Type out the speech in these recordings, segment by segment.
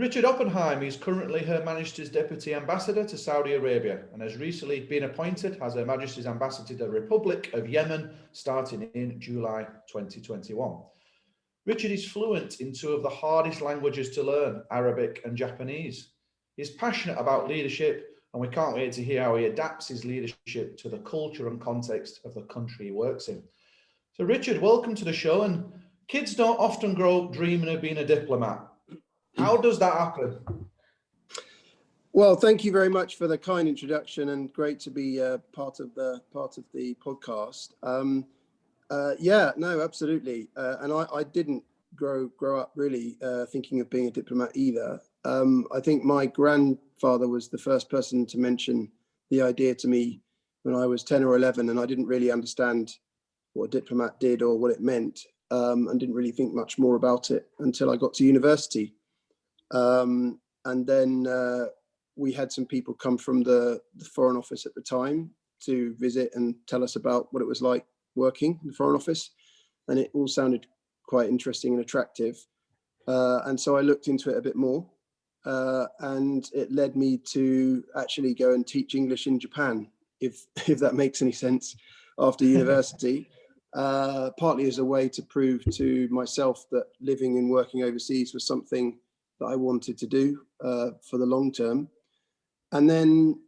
Richard Oppenheim is currently Her Majesty's Deputy Ambassador to Saudi Arabia and has recently been appointed as Her Majesty's Ambassador to the Republic of Yemen starting in July 2021. Richard is fluent in two of the hardest languages to learn, Arabic and Japanese. He's passionate about leadership, and we can't wait to hear how he adapts his leadership to the culture and context of the country he works in. So Richard, welcome to the show. And kids don't often grow up dreaming of being a diplomat. How does that happen? Well, thank you very much for the kind introduction, and great to be part of the podcast. Yeah, no, absolutely. And I didn't grow up really thinking of being a diplomat either. I think my grandfather was the first person to mention the idea to me when I was 10 or 11, and I didn't really understand what a diplomat did or what it meant, and didn't really think much more about it until I got to university. And then we had some people come from the Foreign Office at the time to visit and tell us about what it was like working in the Foreign Office, and it all sounded quite interesting and attractive. And so I looked into it a bit more, and it led me to actually go and teach English in Japan, if that makes any sense, after university. Partly as a way to prove to myself that living and working overseas was something that I wanted to do for the long term. And then,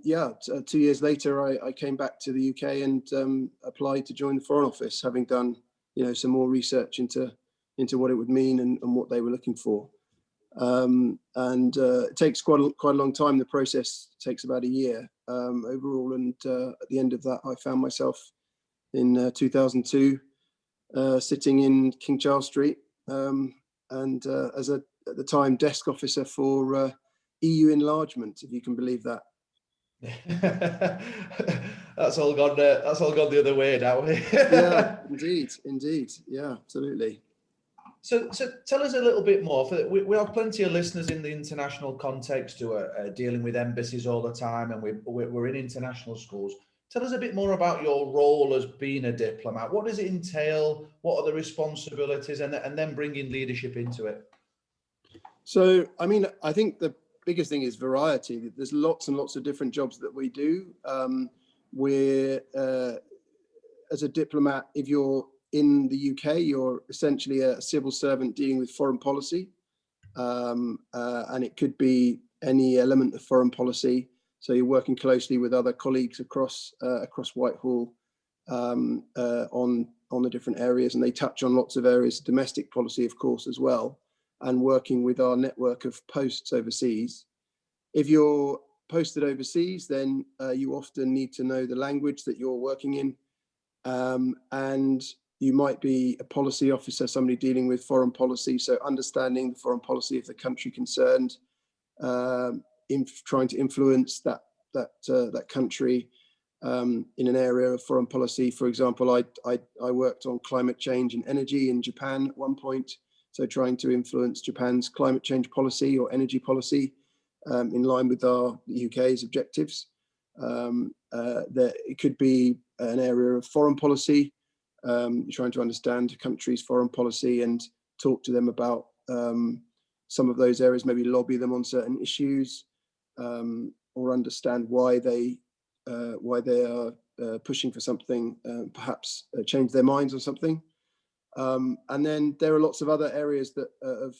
yeah, 2 years later, I came back to the UK and applied to join the Foreign Office, having done, some more research into what it would mean and what they were looking for. It takes quite a long time. The process takes about a year overall. And at the end of that, I found myself in 2002 sitting in King Charles Street and as at the time desk officer for EU enlargement, if you can believe that. That's all gone the other way now. Yeah, indeed. Yeah, absolutely. So tell us a little bit more. We have plenty of listeners in the international context who are dealing with embassies all the time, and we're in international schools. Tell us a bit more about your role as being a diplomat. What does it entail? What are the responsibilities? And then bringing leadership into it. So, I mean, I think the biggest thing is variety. There's lots and lots of different jobs that we do. We're, as a diplomat, if you're in the UK, you're essentially a civil servant dealing with foreign policy. And it could be any element of foreign policy. So you're working closely with other colleagues across Whitehall on the different areas, and they touch on lots of areas, domestic policy, of course, as well, and working with our network of posts overseas. If you're posted overseas, then you often need to know the language that you're working in, and you might be a policy officer, somebody dealing with foreign policy, so understanding the foreign policy of the country concerned, in trying to influence that country in an area of foreign policy. For example, I worked on climate change and energy in Japan at one point, so trying to influence Japan's climate change policy or energy policy in line with the UK's objectives. That it could be an area of foreign policy. You're trying to understand a country's foreign policy and talk to them about some of those areas, maybe lobby them on certain issues, or understand why they are pushing for something, perhaps change their minds on something. And then there are lots of other areas that of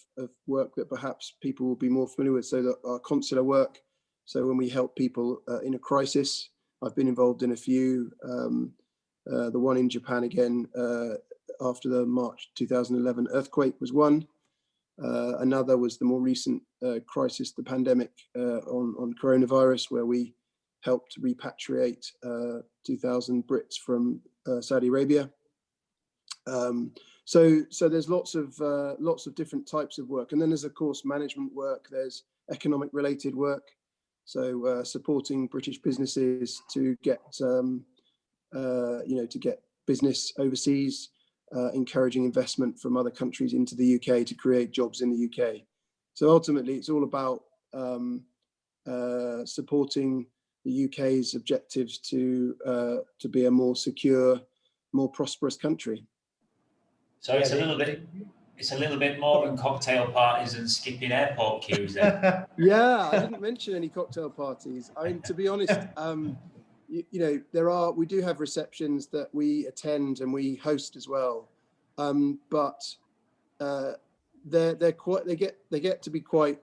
work that perhaps people will be more familiar with. So that our consular work. So when we help people in a crisis, I've been involved in a few. The one in Japan again after the March 2011 earthquake was one. Another was the more recent crisis, the pandemic on coronavirus, where we helped repatriate 2,000 Brits from Saudi Arabia. So there's lots of different types of work, and then there's of course management work. There's economic related work, so supporting British businesses to get to get business overseas. Encouraging investment from other countries into the UK to create jobs in the UK. So ultimately, it's all about supporting the UK's objectives to be a more secure, more prosperous country. So it's a little bit It's a little bit more than cocktail parties and skipping airport queues then. Yeah, I didn't mention any cocktail parties. I mean, to be honest, you know, we do have receptions that we attend and we host as well, but they get to be quite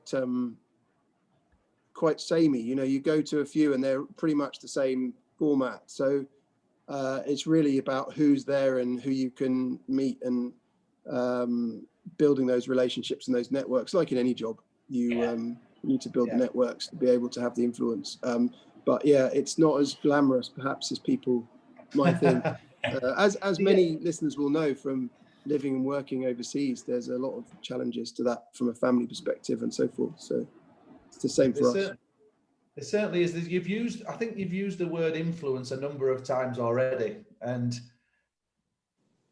samey. You know, you go to a few and they're pretty much the same format. So it's really about who's there and who you can meet, and building those relationships and those networks. Like in any job, you need to build networks to be able to have the influence. But yeah, it's not as glamorous perhaps as people might think. As many listeners will know from living and working overseas, there's a lot of challenges to that from a family perspective and so forth. So it's the same for us. It certainly is. I think you've used the word influence a number of times already, and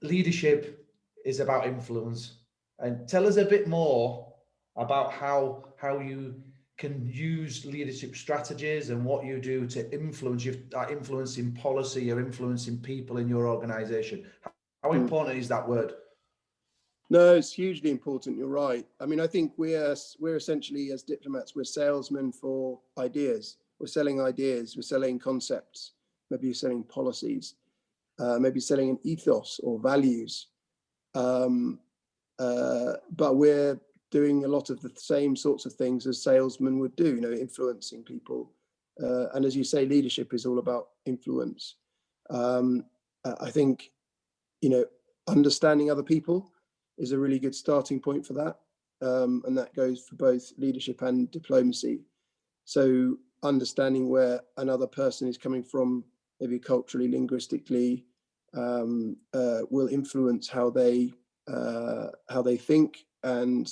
leadership is about influence. And tell us a bit more about how you can use leadership strategies and what you do to influence. You're influencing policy, you're influencing people in your organization. How important is that word? No, it's hugely important. You're right. I mean, I think we're essentially, as diplomats, we're salesmen for ideas. We're selling ideas. We're selling concepts. Maybe you're selling policies. Maybe selling an ethos or values. But we're doing a lot of the same sorts of things as salesmen would do. You know, influencing people. And as you say, leadership is all about influence. I think, you know, understanding other people is a really good starting point for that. And that goes for both leadership and diplomacy. So understanding where another person is coming from, maybe culturally, linguistically, will influence how they think and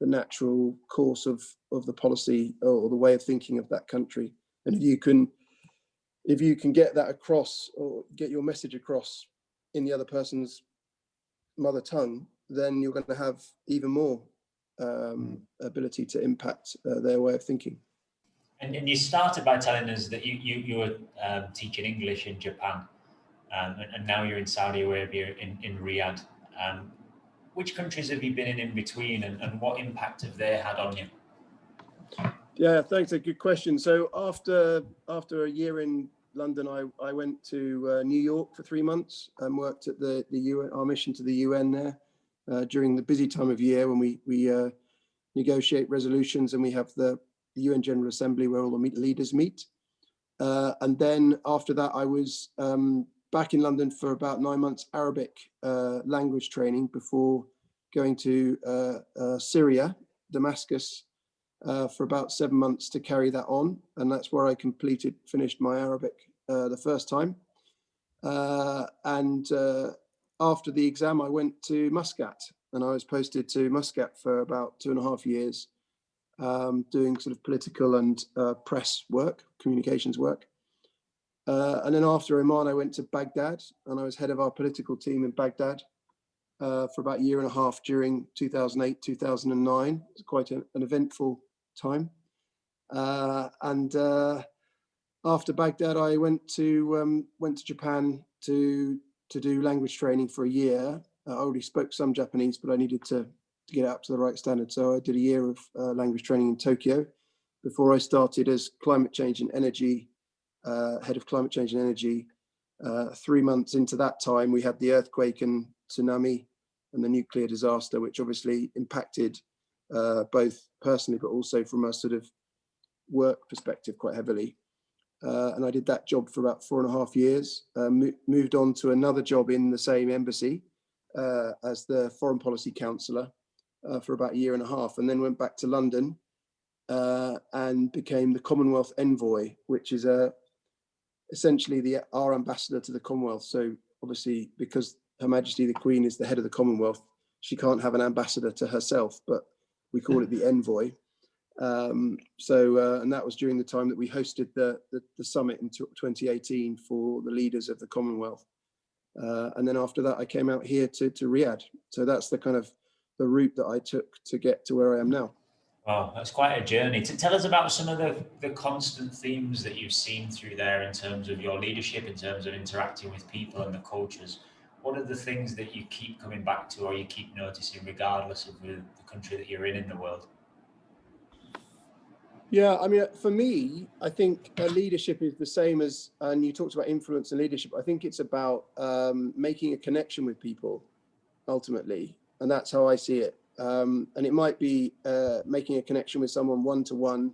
the natural course of the policy or the way of thinking of that country. And if you can get that across, or get your message across in the other person's mother tongue, then you're going to have even more ability to impact their way of thinking. And you started by telling us that you were teaching English in Japan, and now you're in Saudi Arabia, in Riyadh. Which countries have you been in between, and what impact have they had on you? Yeah, thanks. A good question. So after a year in London, I went to New York for 3 months and worked at the UN, our mission to the UN there during the busy time of year when we negotiate resolutions and we have the UN General Assembly where all the leaders meet. And then after that, I was back in London for about 9 months Arabic language training before going to Syria, Damascus, for about 7 months to carry that on. And that's where I finished my Arabic the first time. And after the exam, I went to Muscat, and I was posted to Muscat for about 2.5 years, doing sort of political and press work, communications work. And then after Oman, I went to Baghdad, and I was head of our political team in Baghdad for about 1.5 years during 2008, 2009. It's quite an eventful time. And after Baghdad, I went to Japan to do language training for a year. I already spoke some Japanese, but I needed to get up to the right standard. So I did a year of language training in Tokyo before I started as climate change and energy, head of climate change and energy. 3 months into that time, we had the earthquake and tsunami and the nuclear disaster, which obviously impacted both personally, but also from a sort of work perspective quite heavily. And I did that job for about 4.5 years, moved on to another job in the same embassy as the foreign policy counsellor for about 1.5 years, and then went back to London and became the Commonwealth envoy, which is essentially our ambassador to the Commonwealth. So obviously, because Her Majesty the Queen is the head of the Commonwealth, she can't have an ambassador to herself, but we call it the envoy. And that was during the time that we hosted the summit in 2018 for the leaders of the Commonwealth. And then after that, I came out here to Riyadh. So that's the kind of the route that I took to get to where I am now. Wow, that's quite a journey. To tell us about some of the constant themes that you've seen through there in terms of your leadership, in terms of interacting with people and the cultures. what are the things that you keep coming back to, or you keep noticing, regardless of the country that you're in the world? Yeah, I mean, for me, I think leadership is the same as, and you talked about influence and leadership. I think it's about making a connection with people, ultimately, and that's how I see it. And it might be making a connection with someone one-to-one,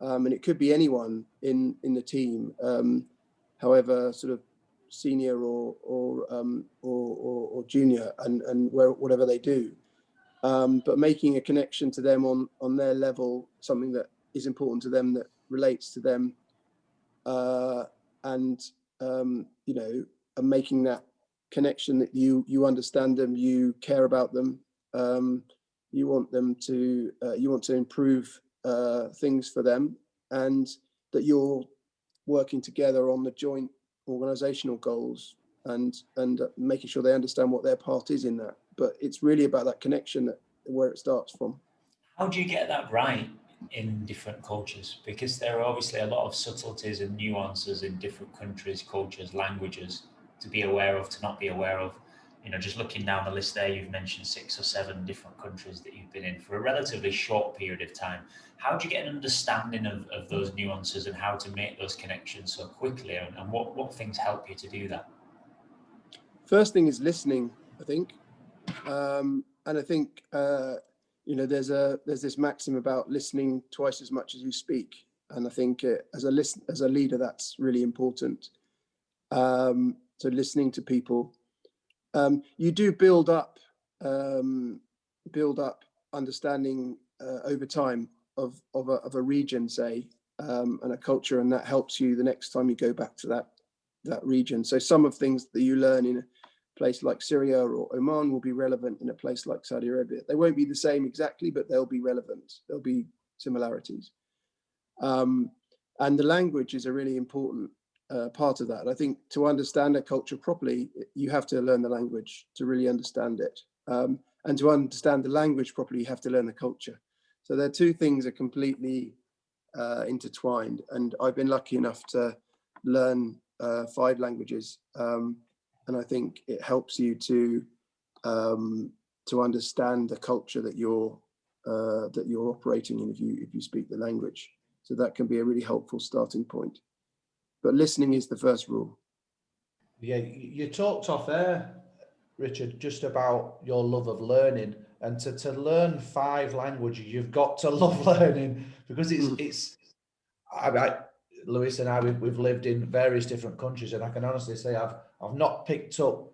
and it could be anyone in the team, however sort of senior or junior, and whatever they do. But making a connection to them on their level, something that is important to them, that relates to them, and and making that connection that you understand them, you care about them, you want to improve things for them, and that you're working together on the joint organizational goals, and making sure they understand what their part is in that. But it's really about that connection, where it starts from. How do you get that right in different cultures? Because there are obviously a lot of subtleties and nuances in different countries, cultures, languages to be aware of, to not be aware of. Just looking down the list there, you've mentioned 6 or 7 different countries that you've been in for a relatively short period of time. How do you get an understanding of those nuances and how to make those connections so quickly? And what things help you to do that? First thing is listening, I think. And I think, there's this maxim about listening twice as much as you speak. And I think as a leader, that's really important. So listening to people. You do build up understanding over time of a region, say, and a culture, and that helps you the next time you go back to that region. So some of things that you learn in a place like Syria or Oman will be relevant in a place like Saudi Arabia. They won't be the same exactly, but they'll be relevant. There'll be similarities. And the language is a really important part of that. I think to understand a culture properly, you have to learn the language to really understand it. And to understand the language properly, you have to learn the culture. So the two things are completely intertwined. And I've been lucky enough to learn 5 languages. And I think it helps you to understand the culture that you're operating in if you speak the language. So that can be a really helpful starting point. But listening is the first rule. Yeah, you talked off air, Richard, just about your love of learning, and to learn 5 languages, you've got to love learning, because it's. Lewis and I, we've lived in various different countries, and I can honestly say I've not picked up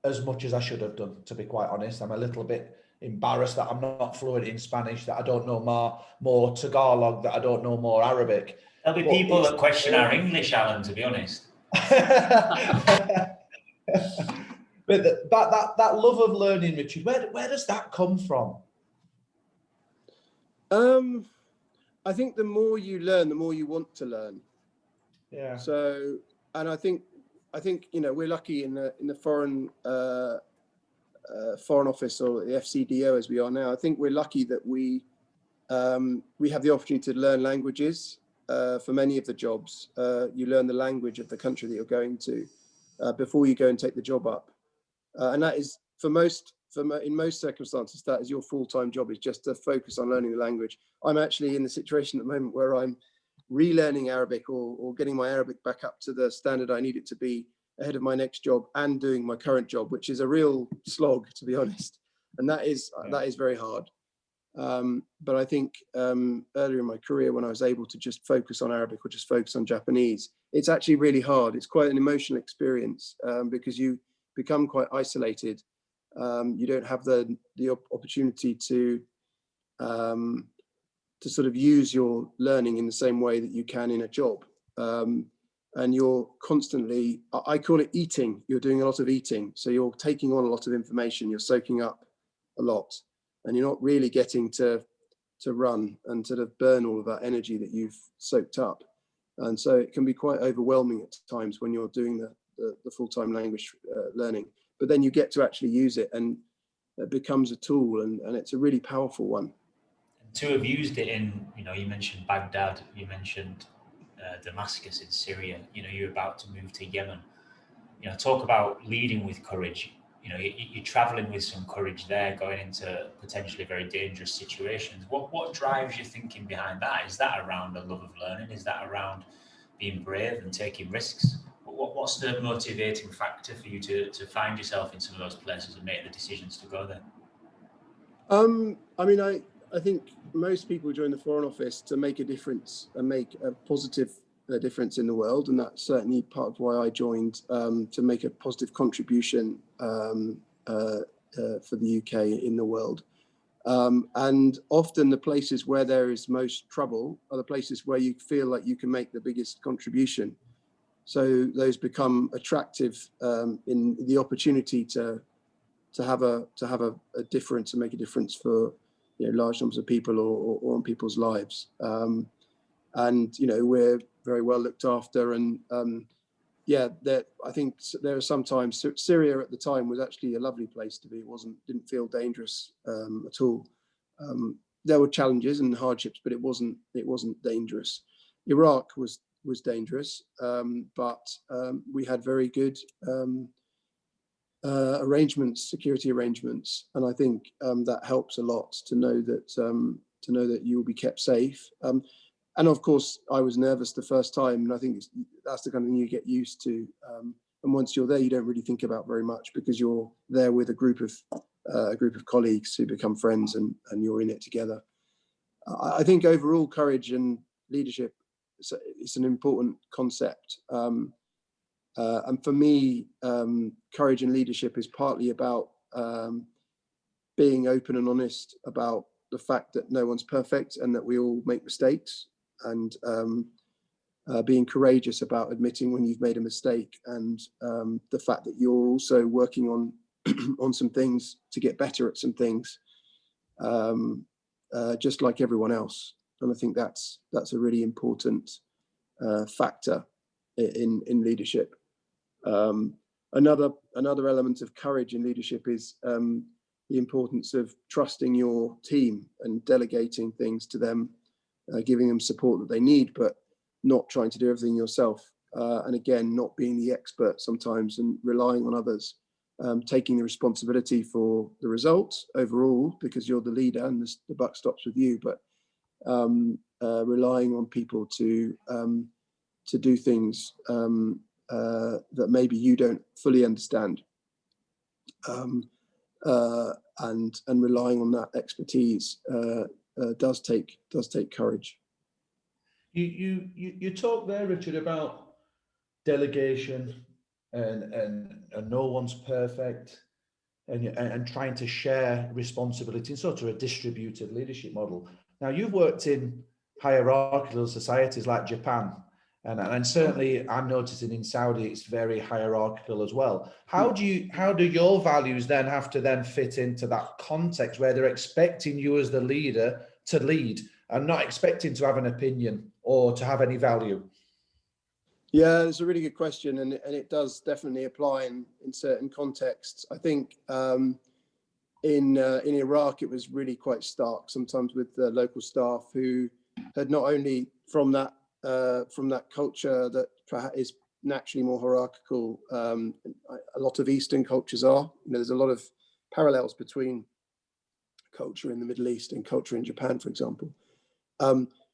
as much as I should have done, to be quite honest. I'm a little bit embarrassed that I'm not fluent in Spanish, that I don't know more Tagalog, that I don't know more Arabic. There'll be people that question our English, Alan, to be honest. But that love of learning, Richard, where does that come from? I think the more you learn, the more you want to learn. Yeah. So, and I think we're lucky in the foreign office, or the FCDO as we are now. I think we're lucky that we have the opportunity to learn languages. For many of the jobs, you learn the language of the country that you're going to before you go and take the job up, and that is in most circumstances, that is your full-time job, is just to focus on learning the language. I'm actually in the situation at the moment where I'm relearning Arabic, or getting my Arabic back up to the standard I need it to be ahead of my next job, and doing my current job, which is a real slog, to be honest, and that is very hard. But I think earlier in my career, when I was able to just focus on Arabic or just focus on Japanese, it's actually really hard. It's quite an emotional experience, because you become quite isolated. You don't have the opportunity to sort of use your learning in the same way that you can in a job. And you're constantly, I call it eating. You're doing a lot of eating. So you're taking on a lot of information. You're soaking up a lot. And you're not really getting to run and sort of burn all of that energy that you've soaked up. And so it can be quite overwhelming at times when you're doing the full-time language learning. But then you get to actually use it, and it becomes a tool, and it's a really powerful one. And to have used it in, you mentioned Baghdad, you mentioned Damascus in Syria, you're about to move to Yemen. talk about leading with courage. You're traveling with some courage there, going into potentially very dangerous situations. What drives your thinking behind that? Is that around a love of learning? Is that around being brave and taking risks? What's the motivating factor for you to find yourself in some of those places and make the decisions to go there? I mean, I think most people join the Foreign Office to make a difference and make a positive difference in the world, and that's certainly part of why I joined, to make a positive contribution for the UK in the world. And often the places where there is most trouble are the places where you feel like you can make the biggest contribution. So those become attractive in the opportunity to have a difference and make a difference for large numbers of people or on people's lives. And we're very well looked after, and I think there are sometimes Syria at the time was actually a lovely place to be. Didn't feel dangerous at all. There were challenges and hardships, but it wasn't dangerous. Iraq was dangerous, but we had very good security arrangements, and I think that helps a lot to know that you will be kept safe. And of course, I was nervous the first time, and I think that's the kind of thing you get used to. And once you're there, you don't really think about very much because you're there with a group of colleagues who become friends, and you're in it together. I think overall, courage and leadership it's an important concept. And for me, courage and leadership is partly about being open and honest about the fact that no one's perfect and that we all make mistakes, and being courageous about admitting when you've made a mistake, and the fact that you're also working on on some things to get better at some things, just like everyone else. And I think that's a really important factor in leadership. Another element of courage in leadership is the importance of trusting your team and delegating things to them, giving them support that they need, but not trying to do everything yourself. And again, not being the expert sometimes and relying on others, taking the responsibility for the results overall because you're the leader and the buck stops with you, but relying on people to do things that maybe you don't fully understand, and relying on that expertise does take courage. You talk there, Richard, about delegation and no one's perfect, and trying to share responsibility in sort of a distributed leadership model. Now, you've worked in hierarchical societies like Japan, and certainly I'm noticing in Saudi it's very hierarchical as well. How do your values then have to then fit into that context where they're expecting you as the leader to lead and not expecting to have an opinion or to have any value? Yeah, it's a really good question, and it does definitely apply in certain contexts. I think in Iraq it was really quite stark sometimes with the local staff who had not only from that culture that perhaps is naturally more hierarchical. A lot of Eastern cultures are. There's a lot of parallels between culture in the Middle East and culture in Japan, for example.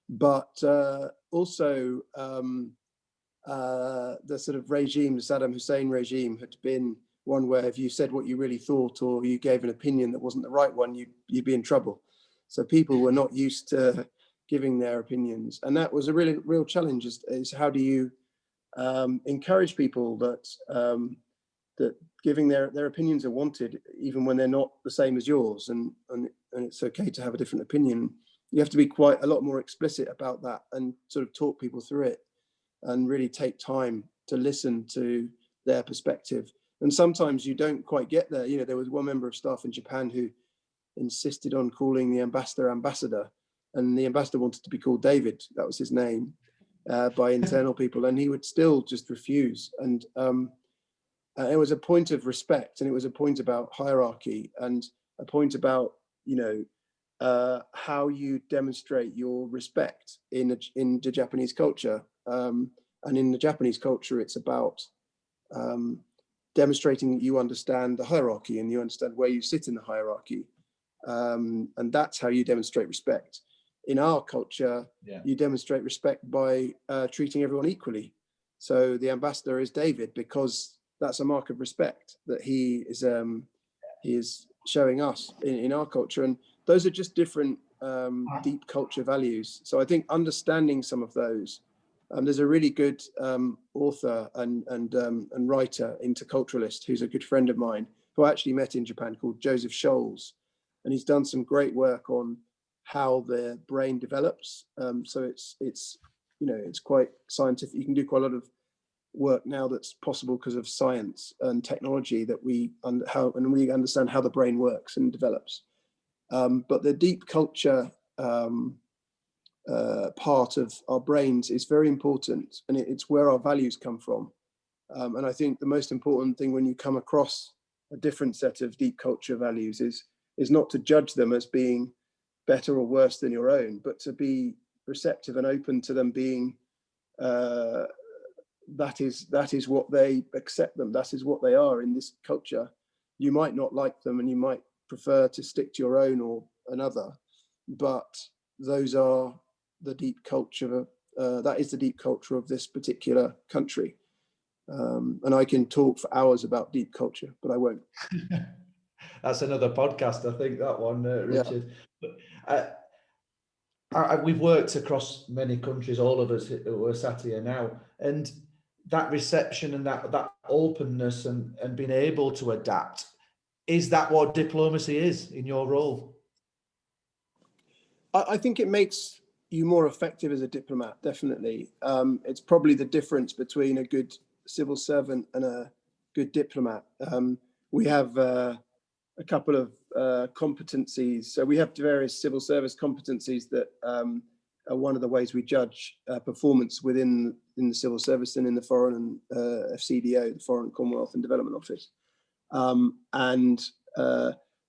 But also the sort of regime, the Saddam Hussein regime, had been one where if you said what you really thought or you gave an opinion that wasn't the right one, you'd be in trouble. So people were not used to giving their opinions, and that was a really real challenge. Is how do you encourage people that that giving their opinions are wanted, even when they're not the same as yours, and it's okay to have a different opinion. You have to be quite a lot more explicit about that and sort of talk people through it and really take time to listen to their perspective. And sometimes you don't quite get there. There was one member of staff in Japan who insisted on calling the ambassador, and the ambassador wanted to be called David. That was his name by internal people, and he would still just refuse. And it was a point of respect, and it was a point about hierarchy, and a point about how you demonstrate your respect in the Japanese culture. And in the Japanese culture, it's about demonstrating that you understand the hierarchy and you understand where you sit in the hierarchy. And that's how you demonstrate respect. In our culture, you demonstrate respect by treating everyone equally. So the ambassador is David because that's a mark of respect that he is showing us in our culture. And those are just different deep culture values. So I think understanding some of those, there's a really good author and writer, interculturalist, who's a good friend of mine, who I actually met in Japan, called Joseph Scholes. And he's done some great work on how the brain develops. So it's quite scientific. You can do quite a lot of work now that's possible because of science and technology that we understand how the brain works and develops. But the deep culture part of our brains is very important, and it's where our values come from. And I think the most important thing when you come across a different set of deep culture values is not to judge them as being better or worse than your own, but to be receptive and open to them being that is what they accept them. That is what they are in this culture. You might not like them and you might prefer to stick to your own or another, but those are the deep culture. That is the deep culture of this particular country. And I can talk for hours about deep culture, but I won't. That's another podcast, I think, that one, Richard. Yeah. We've worked across many countries, all of us who are sat here now, and that reception and that openness and being able to adapt, is that what diplomacy is in your role? I think it makes you more effective as a diplomat, definitely. It's probably the difference between a good civil servant and a good diplomat. We have a couple of competencies. So we have various civil service competencies that are one of the ways we judge performance within the civil service and in the foreign and FCDO, the Foreign, Commonwealth and Development Office.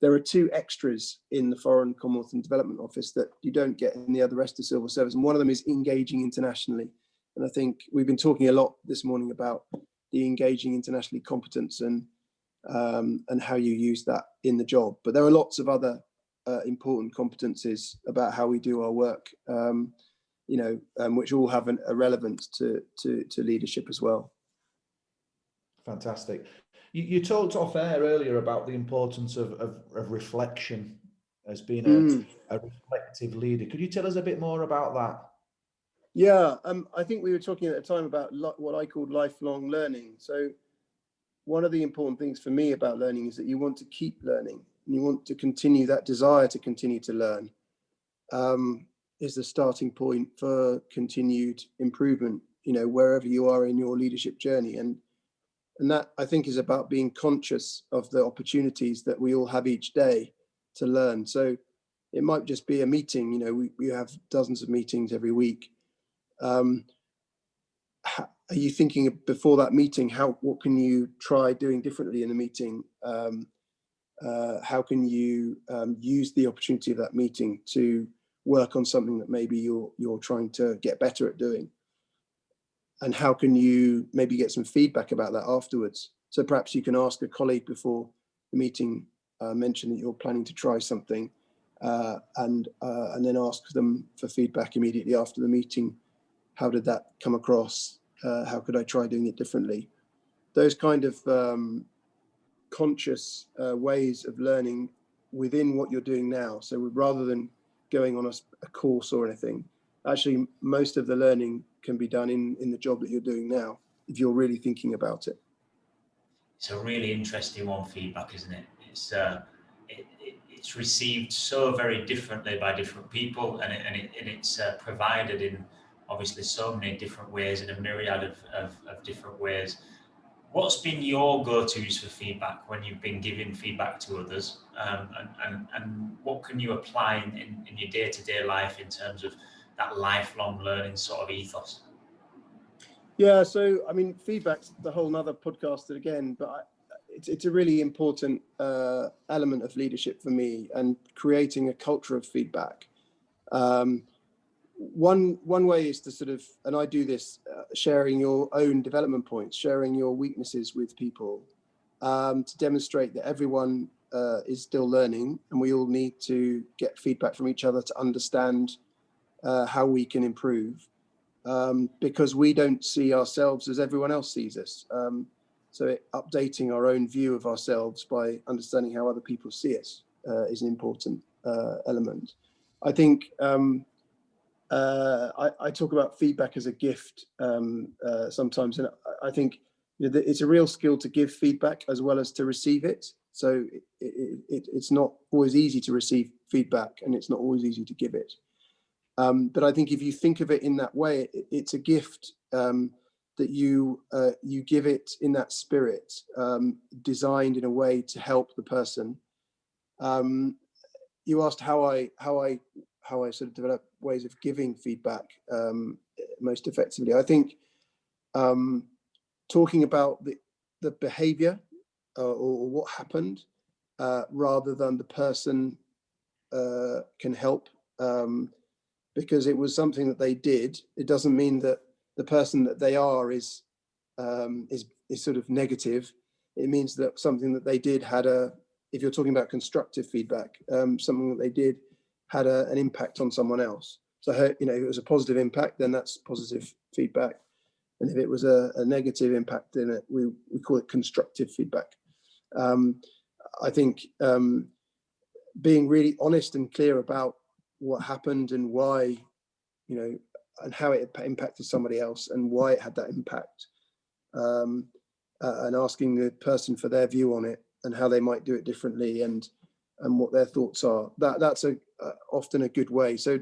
There are two extras in the Foreign, Commonwealth and Development Office that you don't get in the other rest of civil service. And one of them is engaging internationally. And I think we've been talking a lot this morning about the engaging internationally competence and how you use that in the job. But there are lots of other important competencies about how we do our work, which all have a relevance to leadership as well. Fantastic. You talked off air earlier about the importance of reflection as being a reflective leader. Could you tell us a bit more about that? Yeah, I think we were talking at the time about what I called lifelong learning. So one of the important things for me about learning is that you want to keep learning and you want to continue. That desire to continue to learn is the starting point for continued improvement, wherever you are in your leadership journey. And that, I think, is about being conscious of the opportunities that we all have each day to learn. So it might just be a meeting, we have dozens of meetings every week. Are you thinking before that meeting, what can you try doing differently in the meeting? How can you use the opportunity of that meeting to work on something that maybe you're trying to get better at doing? And how can you maybe get some feedback about that afterwards? So perhaps you can ask a colleague before the meeting, mention that you're planning to try something, and then ask them for feedback immediately after the meeting. How did that come across? How could I try doing it differently? Those kind of conscious ways of learning within what you're doing now. So rather than going on a course or anything, actually most of the learning can be done in the job that you're doing now, if you're really thinking about it. It's a really interesting one, feedback, isn't it? It's received so very differently by different people, and it's provided in obviously so many different ways, in a myriad of different ways. What's been your go-tos for feedback when you've been giving feedback to others, and what can you apply in your day-to-day life in terms of that lifelong learning sort of ethos? Yeah, so I mean, feedback's the whole nother podcast again, but it's a really important element of leadership for me, and creating a culture of feedback. One way is to sort of, and I do this, sharing your own development points, sharing your weaknesses with people, to demonstrate that everyone is still learning, and we all need to get feedback from each other to understand how we can improve, because we don't see ourselves as everyone else sees us. So updating our own view of ourselves by understanding how other people see us is an important element. I think I talk about feedback as a gift sometimes, and I think it's a real skill to give feedback as well as to receive it. So it's not always easy to receive feedback, and it's not always easy to give it. But I think if you think of it in that way, it's a gift that you give it in that spirit, designed in a way to help the person. You asked how I sort of develop ways of giving feedback most effectively. I think talking about the behavior or what happened rather than the person can help, because it was something that they did. It doesn't mean that the person that they are is sort of negative. It means that something that they did had if you're talking about constructive feedback, something that they did had an impact on someone else. So, if it was a positive impact, then that's positive feedback. And if it was a negative impact, then we call it constructive feedback. I think being really honest and clear about what happened and why, and how it impacted somebody else and why it had that impact, and asking the person for their view on it and how they might do it differently and what their thoughts are. That's often a good way. So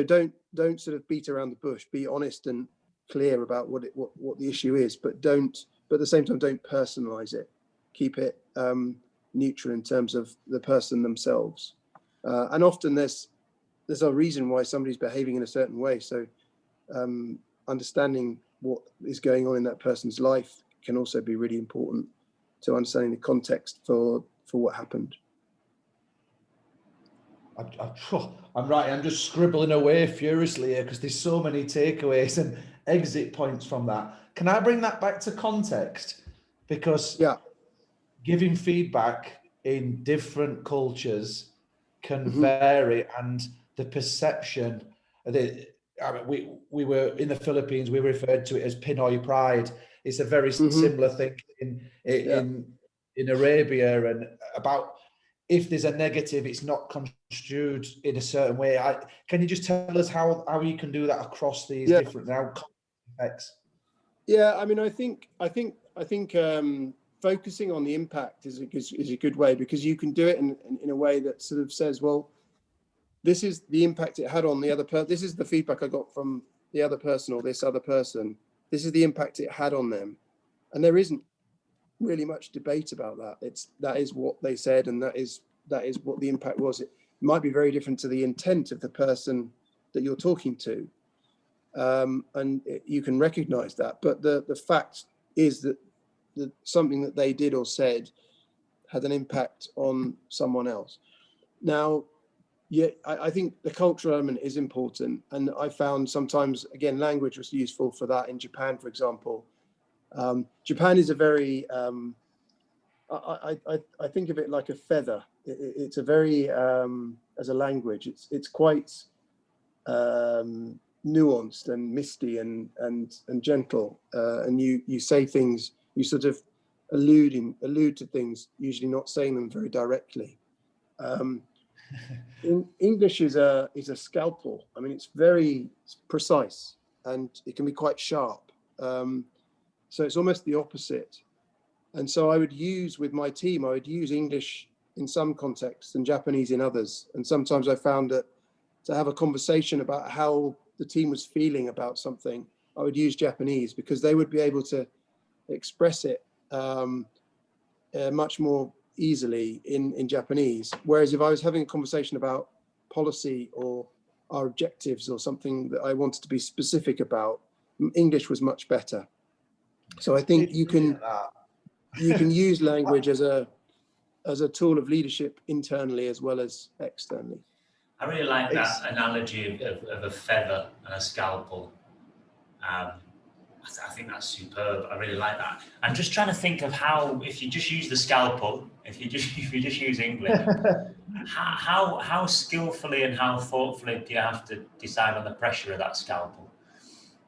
don't sort of beat around the bush. Be honest and clear about what the issue is, but at the same time don't personalize it. Keep it neutral in terms of the person themselves. And often there's a reason why somebody's behaving in a certain way. So understanding what is going on in that person's life can also be really important to understanding the context for what happened. I'm right. I'm just scribbling away furiously here because there's so many takeaways and exit points from that. Can I bring that back to context? Because giving feedback in different cultures can vary, and the perception. We were in the Philippines. We referred to it as Pinoy pride. It's a very similar thing in Arabia, and about. If there's a negative, it's not construed in a certain way. Can you just tell us how you can do that across these different contexts? Yeah, I mean, I think focusing on the impact is a good way, because you can do it in a way that sort of says, well, this is the impact it had on the other person. This is the feedback I got from the other person or this other person. This is the impact it had on them, and there isn't really much debate about that. That is what they said, and that is what the impact was. It might be very different to the intent of the person that you're talking to, and you can recognize that, but the fact is that something that they did or said had an impact on someone else. Now, I think the cultural element is important, and I found sometimes, again, language was useful for that. In Japan, for example, Japan is a very, I think of it like a feather. It's a very, as a language, it's quite nuanced and misty and gentle. And you say things, you sort of allude to things, usually not saying them very directly. English is a scalpel. I mean, it's very precise and it can be quite sharp. So it's almost the opposite. And so I would use, with my team, I would use English in some contexts and Japanese in others. And sometimes I found that to have a conversation about how the team was feeling about something, I would use Japanese, because they would be able to express it much more easily in Japanese. Whereas if I was having a conversation about policy or our objectives or something that I wanted to be specific about, English was much better. So I think you can use language as a tool of leadership internally as well as externally. I really like that analogy of a feather and a scalpel. I think that's superb. I really like that. I'm just trying to think of how, if you just use the scalpel, if you just use English, how skillfully and how thoughtfully do you have to decide on the pressure of that scalpel?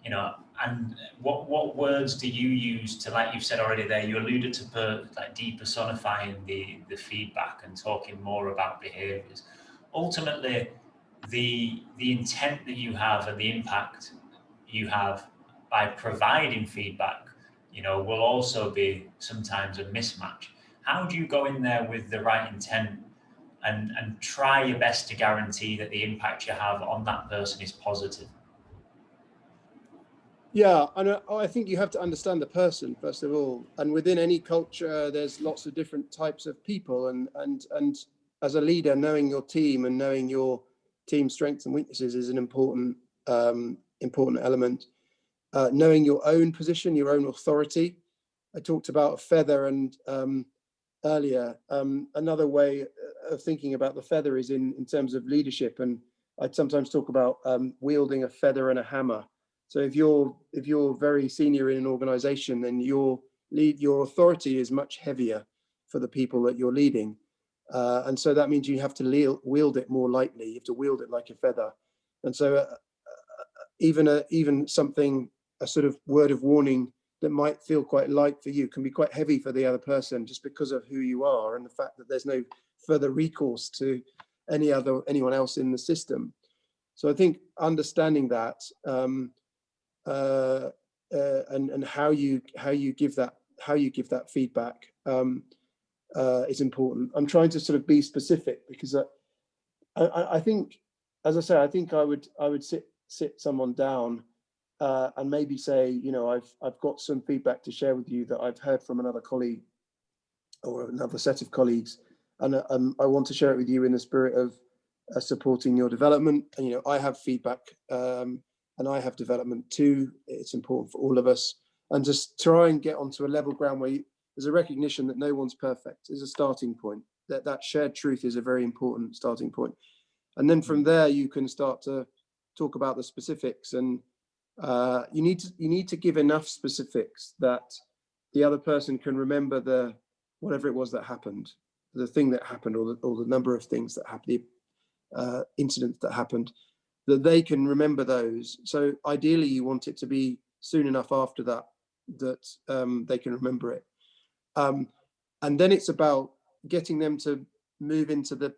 You know, and what words do you use to, like you've said already there, you alluded to like depersonifying the feedback and talking more about behaviours. Ultimately, the intent that you have and the impact you have by providing feedback, you know, will also be sometimes a mismatch. How do you go in there with the right intent and try your best to guarantee that the impact you have on that person is positive? Yeah, and I think you have to understand the person first of all. And within any culture, there's lots of different types of people. And as a leader, knowing your team and knowing your team's strengths and weaknesses is an important element. Knowing your own position, your own authority. I talked about a feather and earlier. Another way of thinking about the feather is in terms of leadership. And I'd sometimes talk about wielding a feather and a hammer. So if you're very senior in an organization, then your authority is much heavier for the people that you're leading. And so that means you have to wield it more lightly. You have to wield it like a feather. And so even something, a sort of word of warning that might feel quite light for you can be quite heavy for the other person, just because of who you are and the fact that there's no further recourse to anyone else in the system. So I think understanding that and how you give that feedback is important. I'm trying to sort of be specific because I think, as I say, I think I would sit someone down and maybe say, you know, I've got some feedback to share with you that I've heard from another colleague or another set of colleagues, and I want to share it with you in the spirit of supporting your development. And, you know, I have feedback and I have development too. It's important for all of us, and just try and get onto a level ground where there's a recognition that no one's perfect is a starting point. That shared truth is a very important starting point. And then from there, you can start to talk about the specifics, and you need to give enough specifics that the other person can remember whatever it was that happened, the thing that happened, or the number of things that happened, the incidents that happened, that they can remember those. So ideally, you want it to be soon enough after that they can remember it. And then it's about getting them to move into the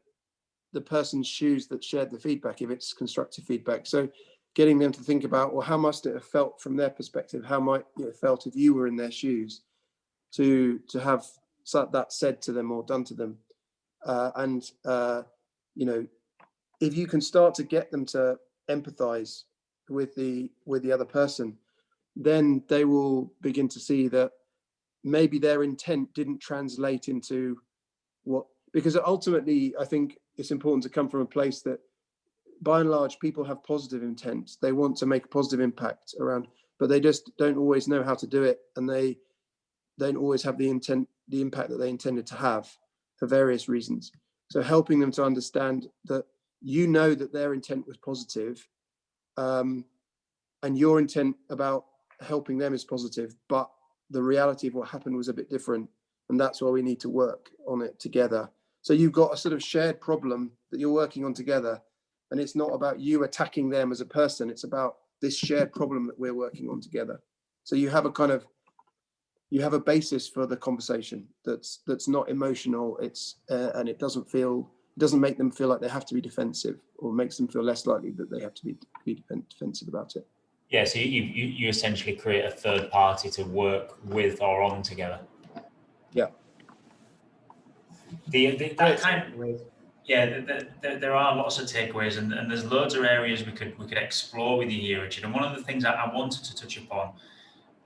person's shoes that shared the feedback, if it's constructive feedback. So getting them to think about, well, how must it have felt from their perspective? How might it have felt if you were in their shoes, to have that said to them or done to them? You know, if you can start to get them to empathize with the other person, then they will begin to see that maybe their intent didn't translate into because ultimately I think it's important to come from a place that by and large people have positive intent. They want to make a positive impact around, but they just don't always know how to do it, and they don't always have the impact that they intended to have for various reasons. So helping them to understand that, you know, that their intent was positive, and your intent about helping them is positive, but the reality of what happened was a bit different, and that's why we need to work on it together. So you've got a sort of shared problem that you're working on together, and it's not about you attacking them as a person, it's about this shared problem that we're working on together. So you have a basis for the conversation that's not emotional. And it doesn't make them feel like they have to be defensive, or makes them feel less likely that they have to be defensive about it. Yeah, so you essentially create a third party to work with or on together. Yeah. There are lots of takeaways, and there's loads of areas we could explore with you here, Richard. And one of the things that I wanted to touch upon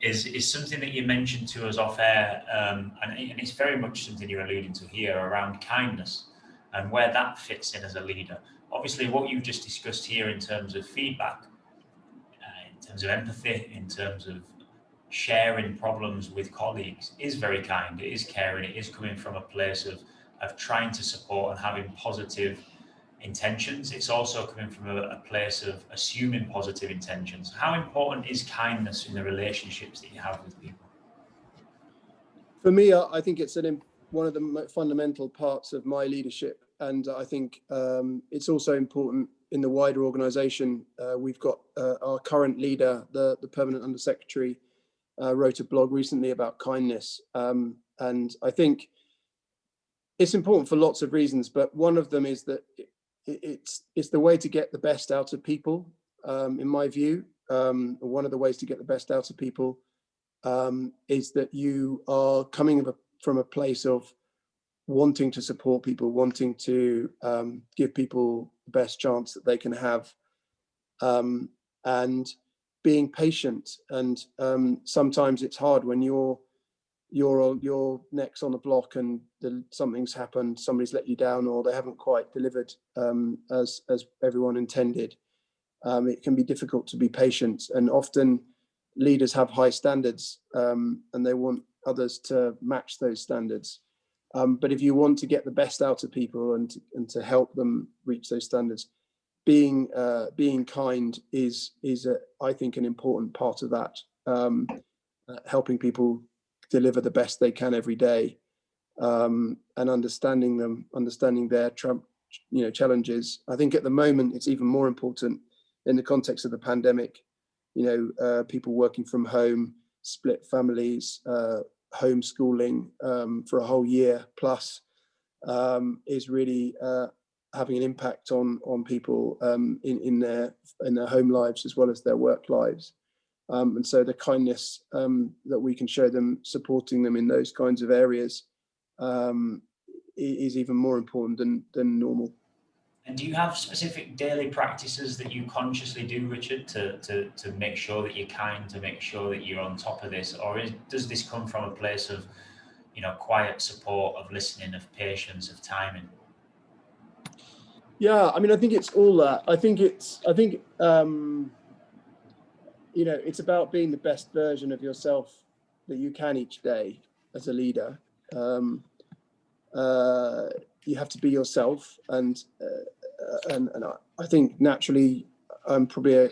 is something that you mentioned to us off air, and it's very much something you're alluding to here around kindness and where that fits in as a leader. Obviously, what you've just discussed here in terms of feedback, in terms of empathy, in terms of sharing problems with colleagues is very kind, it is caring, it is coming from a place of trying to support and having positive intentions. It's also coming from a place of assuming positive intentions. How important is kindness in the relationships that you have with people? For me, I think it's one of the fundamental parts of my leadership, and I think it's also important in the wider organisation. We've got our current leader, the permanent undersecretary, wrote a blog recently about kindness, and I think it's important for lots of reasons, but one of them is that it's the way to get the best out of people, in my view. One of the ways to get the best out of people is that you are coming from a place of wanting to support people, wanting to give people the best chance that they can have, and being patient. And sometimes it's hard when you're next on the block and something's happened, somebody's let you down, or they haven't quite delivered as everyone intended. It can be difficult to be patient, and often leaders have high standards, and they want others to match those standards. But if you want to get the best out of people and to help them reach those standards, being kind is I think an important part of that. Helping people deliver the best they can every day, and understanding their challenges. I think at the moment it's even more important in the context of the pandemic. People working from home, split families, homeschooling for a whole year plus is really having an impact on people in their home lives as well as their work lives. And so the kindness that we can show them, supporting them in those kinds of areas, is even more important than normal. And do you have specific daily practices that you consciously do, Richard, to make sure that you're kind, to make sure that you're on top of this? Or does this come from a place of, quiet support, of listening, of patience, of timing? Yeah, I mean, I think it's all that. I think it's about being the best version of yourself that you can each day as a leader. You have to be yourself, and I think naturally I'm probably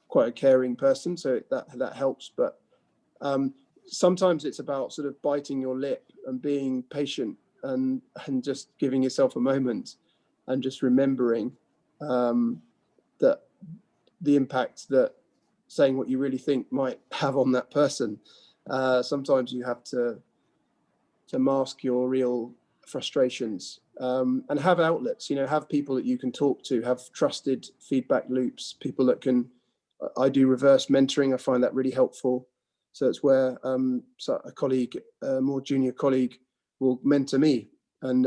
quite a caring person, so that helps. But sometimes it's about sort of biting your lip and being patient and just giving yourself a moment and just remembering that the impact that saying what you really think might have on that person. Sometimes you have to mask your real frustrations, and have outlets, have people that you can talk to, have trusted feedback loops, people that can, I do reverse mentoring. I find that really helpful. So it's where a colleague, a more junior colleague, will mentor me and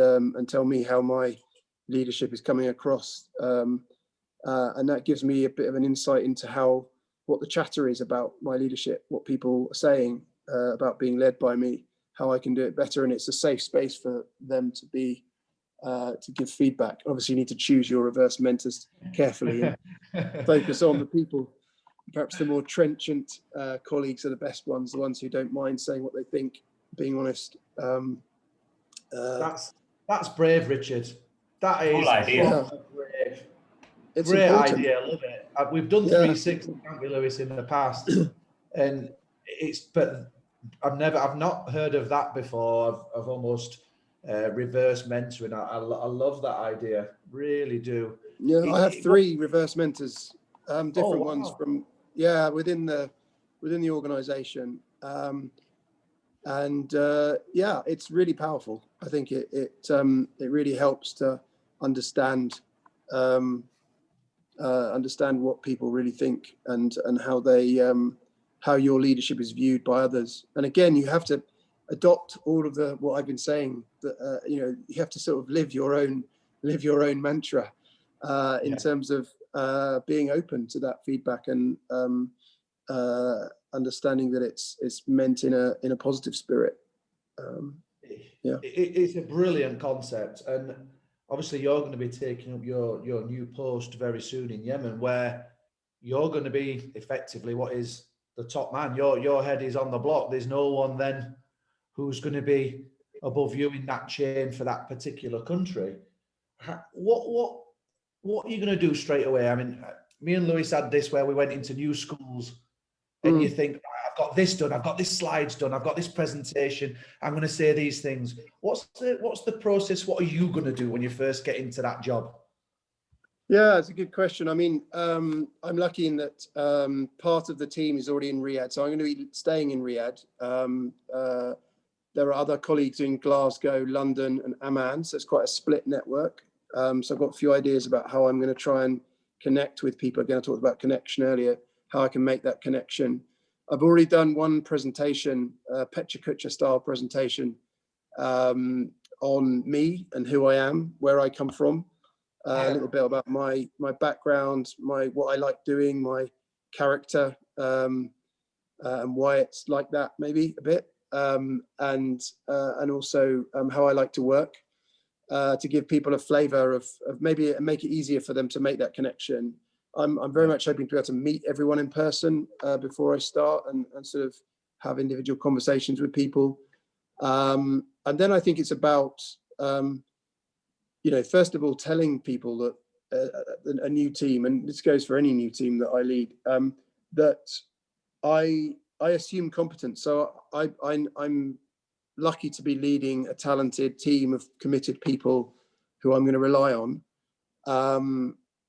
tell me how my leadership is coming across. And that gives me a bit of an insight into what the chatter is about my leadership, what people are saying about being led by me, how I can do it better. And it's a safe space for them to give feedback. Obviously, you need to choose your reverse mentors carefully and focus on the people. Perhaps the more trenchant colleagues are the best ones, the ones who don't mind saying what they think, being honest. That's brave, Richard. That is cool idea. Brave. It's great important. idea. I love it. We've done 360, haven't we, Lewis, in the past, and but I've not heard of that before. I've almost reverse mentoring. I love that idea. Really do. Yeah, I have 3 reverse mentors, different ones from within the organization, and it's really powerful. I think it really helps to understand what people really think and how how your leadership is viewed by others. And again, you have to adopt all of what I've been saying. That you have to sort of live your own mantra in terms of being open to that feedback and understanding that it's meant in a positive spirit. It's a brilliant concept, and obviously you're going to be taking up your new post very soon in Yemen, where you're going to be effectively what is the top man. Your head is on the block. There's no one then who's going to be above you in that chain for that particular country. What what are you going to do straight away? I mean, me and Lewis had this where we went into new schools, and you think, I've got this done, I've got this slides done, I've got this presentation, I'm going to say these things. What's the process? What are you going to do when you first get into that job? Yeah, it's a good question. I mean, I'm lucky in that part of the team is already in Riyadh, so I'm going to be staying in Riyadh. There are other colleagues in Glasgow, London, and Amman, so it's quite a split network. So I've got a few ideas about how I'm going to try and connect with people. Again, I talked about connection earlier, how I can make that connection. I've already done one presentation, Pecha Kucha style presentation, on me and who I am, where I come from. A little bit about my background, what I like doing, my character, and why it's like that, maybe a bit, and also how I like to work, to give people a flavour of maybe make it easier for them to make that connection. I'm very much hoping to be able to meet everyone in person before I start and sort of have individual conversations with people, and then I think it's about first of all, telling people that a new team, and this goes for any new team that I lead, that I assume competence. So I'm lucky to be leading a talented team of committed people who I'm going to rely on,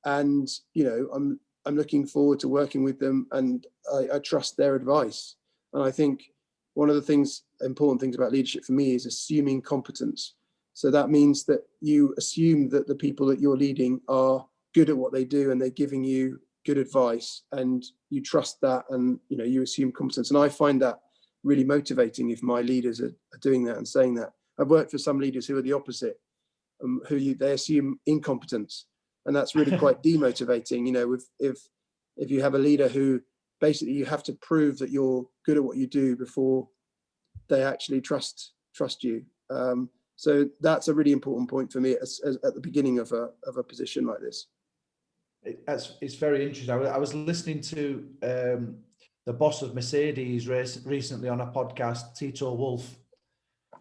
and I'm looking forward to working with them, and I trust their advice. And I think one of the important things about leadership for me is assuming competence. So that means that you assume that the people that you're leading are good at what they do and they're giving you good advice, and you trust that, and you assume competence. And I find that really motivating if my leaders are doing that and saying that. I've worked for some leaders who are the opposite, they assume incompetence, and that's really quite demotivating. If you have a leader who basically you have to prove that you're good at what you do before they actually trust you. So that's a really important point for me as at the beginning of a position like this. It's very interesting. I was listening to the boss of Mercedes recently on a podcast, Tito Wolff,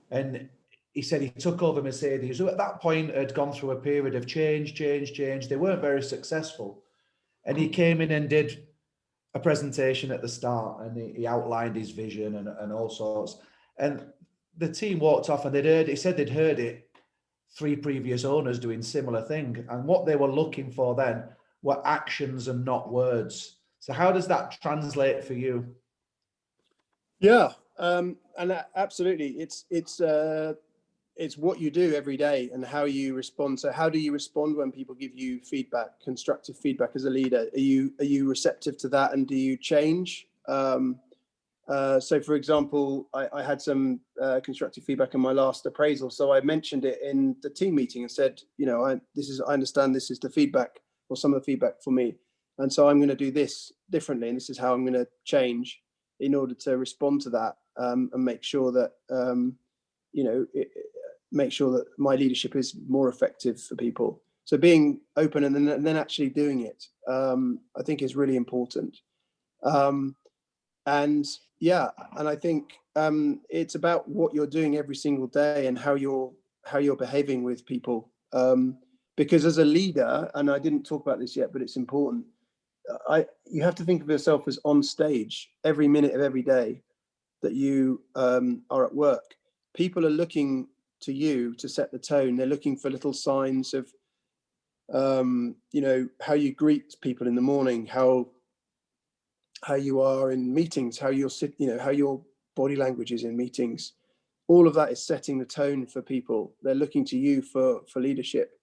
and he said he took over Mercedes, who at that point had gone through a period of change. They weren't very successful, and he came in and did a presentation at the start, and he outlined his vision and all sorts, and the team walked off, and he said they'd heard it 3 previous owners doing similar thing, and what they were looking for then were actions and not words. So how does that translate for you? Yeah, and absolutely, it's what you do every day and how you respond. So how do you respond when people give you feedback, constructive feedback as a leader? Are you receptive to that, and do you change? So for example, I had some constructive feedback in my last appraisal. So I mentioned it in the team meeting and said, I understand this is the feedback, or some of the feedback for me. And so I'm going to do this differently, and this is how I'm going to change in order to respond to that, and make sure that, make sure that my leadership is more effective for people. So being open and then actually doing it, I think is really important. And I think it's about what you're doing every single day and how you're behaving with people. Because as a leader, and I didn't talk about this yet, but it's important, you have to think of yourself as on stage every minute of every day that you are at work. People are looking to you to set the tone. They're looking for little signs of, how you greet people in the morning, how you are in meetings, how you're how your body language is in meetings. All of that is setting the tone for people. They're looking to you for leadership.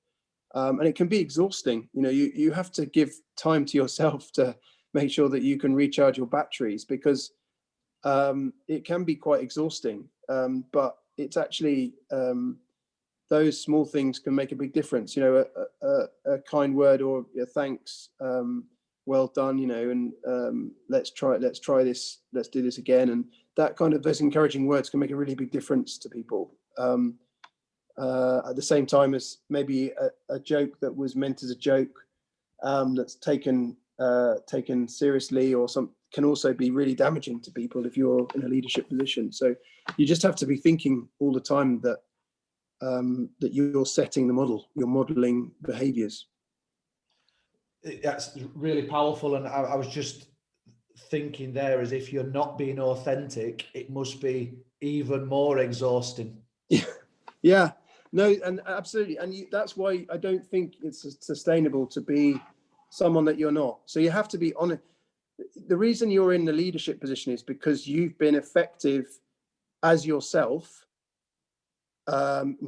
And it can be exhausting. You have to give time to yourself to make sure that you can recharge your batteries, because it can be quite exhausting. But it's actually, those small things can make a big difference. A kind word or a thanks, well done, and let's try this, let's do this again. And that those encouraging words can make a really big difference to people. At the same time as maybe a joke that was meant as a joke, that's taken seriously, or can also be really damaging to people if you're in a leadership position. So you just have to be thinking all the time that that you're setting the model, you're modeling behaviors. That's really powerful. And I was just thinking there, as if you're not being authentic, it must be even more exhausting. Yeah, no, and absolutely. And that's why I don't think it's sustainable to be someone that you're not. So you have to be honest. The reason you're in the leadership position is because you've been effective as yourself,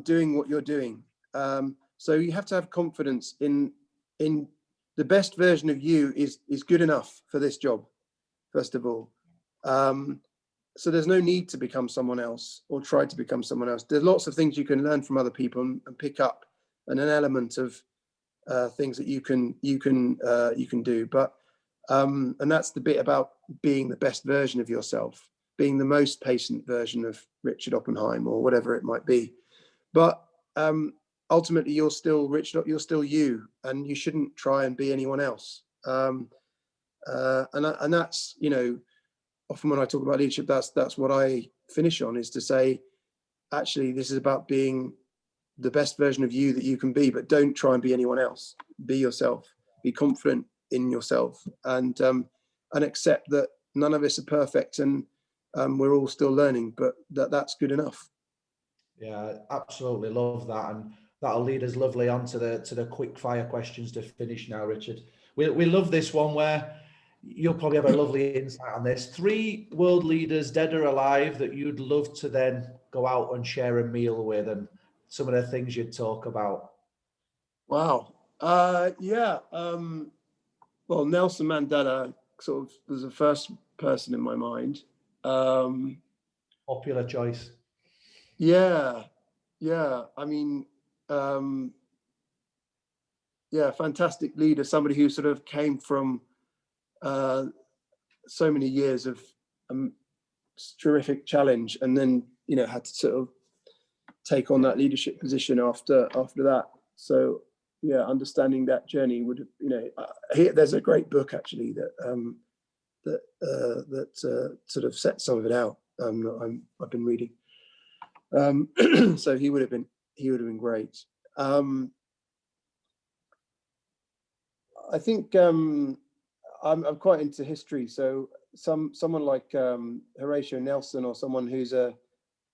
doing what you're doing. So you have to have confidence in the best version of you is good enough for this job, first of all. So there's no need to become someone else or try to become someone else. There's lots of things you can learn from other people and pick up, and an element of things that you can do. But and that's the bit about being the best version of yourself, being the most patient version of Richard Oppenheim or whatever it might be. But ultimately, you're still Richard. You're still you, and you shouldn't try and be anyone else. And that's, you know, often when I talk about leadership, that's what I finish on, is to say, actually, this is about being the best version of you that you can be, but don't try and be anyone else. Be yourself. Be confident in yourself, and accept that none of us are perfect, and we're all still learning, but that's good enough. Yeah, absolutely love that, and that'll lead us lovely on to the quick fire questions to finish now, Richard. We love this one, where you'll probably have a lovely insight on this. 3 world leaders, dead or alive, that you'd love to then go out and share a meal with, and some of the things you'd talk about. Wow. Yeah. Well, Nelson Mandela sort of was the first person in my mind. Popular choice. Yeah. I mean, yeah, fantastic leader, somebody who sort of came from so many years of terrific challenge, and then, you know, had to sort of take on that leadership position after that. So yeah, understanding that journey would, you know, there's a great book actually that sort of sets some of it out. I've been reading. So he would have been great. I think I'm quite into history, so someone like Horatio Nelson, or someone who's a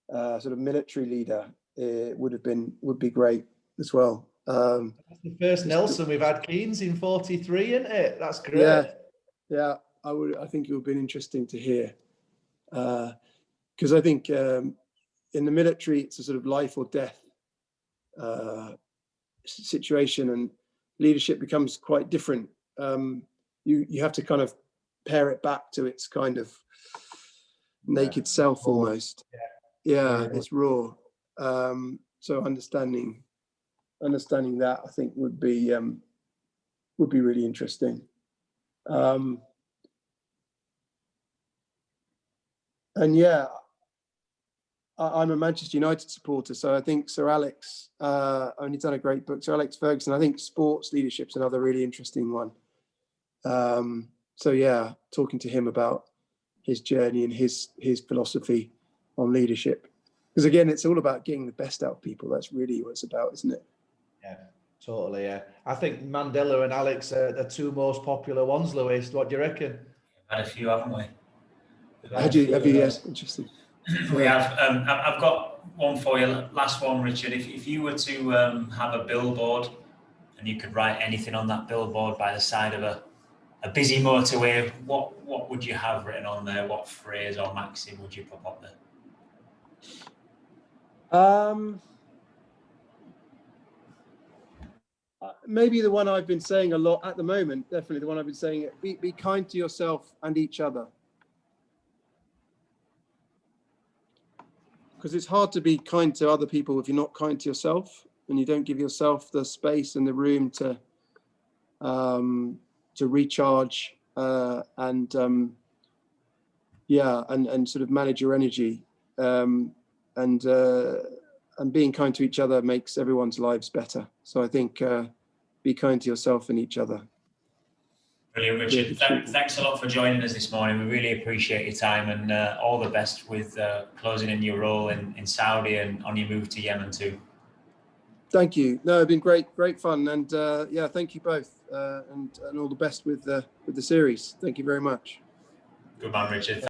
sort of military leader, would be great as well. That's the first Nelson we've had, Keynes, in 43, isn't it? That's great. Yeah. I think it would be interesting to hear, because I think in the military it's a sort of life or death situation, and leadership becomes quite different. You have to kind of pare it back to its kind of naked self almost. Yeah, it's raw. So understanding that, I think, would be really interesting. And yeah, I'm a Manchester United supporter, so I think Sir Alex, only done a great book, Sir Alex Ferguson. I think sports leadership's another really interesting one. So yeah, talking to him about his journey and his philosophy on leadership, because again, it's all about getting the best out of people. That's really what it's about, isn't it? Yeah, totally. Yeah, I think Mandela and Alex are the 2 most popular ones. Lewis, what do you reckon? We've had a few, haven't we? Have you? Yes, interesting. We have. I've got one for you. Last one, Richard. If you were to have a billboard, and you could write anything on that billboard by the side of a busy motorway, what would you have written on there? What phrase or maxim would you put up there? Maybe the one I've been saying a lot at the moment. Definitely the one I've been saying. Be kind to yourself and each other. Because it's hard to be kind to other people if you're not kind to yourself, and you don't give yourself the space and the room to recharge and sort of manage your energy, and being kind to each other makes everyone's lives better. So I think be kind to yourself and each other. Brilliant, Richard. Thanks a lot for joining us this morning. We really appreciate your time, and all the best with closing in your role in Saudi and on your move to Yemen too. Thank you. No, it's been great fun, and yeah, thank you both. and all the best with the series. Thank you very much. Good man, Richard.